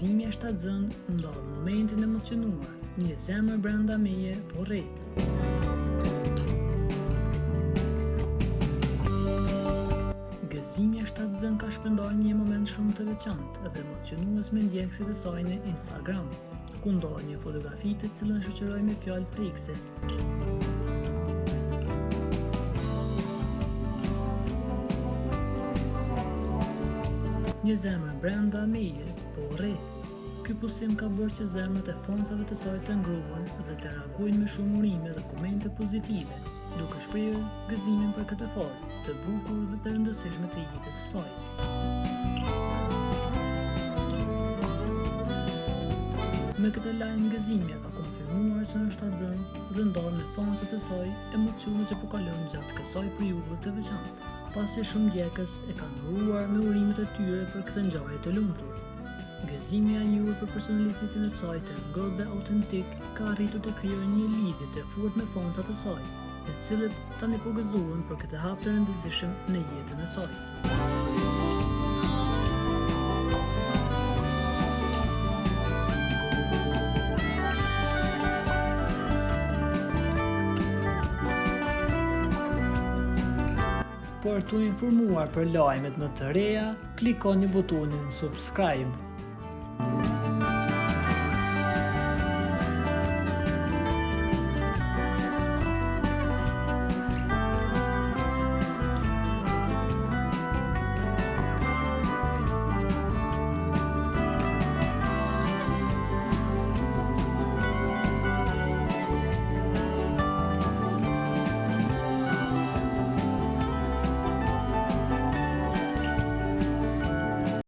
Gëzimi e shtatzënd ndodh momentin emocionuar, një zemër brenda meje po rret. Gëzimi e shtatzënd ka shpërndar një moment shumë të veçantë dhe emocionues me ndjekësit e saj në Instagram, ku ndodh një fotografi të cilën shoqëroi me fjalë prekse. Një zemër brenda meje po rret. Ky postim ka bërë që zemrat e fansave të saj të ngruhen dhe të reagojnë me shumë urime dhe komente pozitive, duke shprehur gëzimin për këtë fazë të bukur dhe të rëndësishme të jetës së saj. Me këtë lajm Gëzimja ka konfirmuar se është shtatzënd dhe ndodh me fansat e saj emocione që po kalon gjatë kësaj periudhe të veçantë, pasi shumë ndjekës e kanë uruar me urimet e tyre për këtë ngjarje të lumtur. Gëzimja e njohur për personalitetin e saj të ngrohtë dhe autentik ka arritur të krijojë një lidhje të fortë me fansat e saj, të cilët tani po gëzohen për këtë hap të rëndësishëm në jetën e saj. Për të informuar për lajmet më të reja, klikoni butonin subscribe.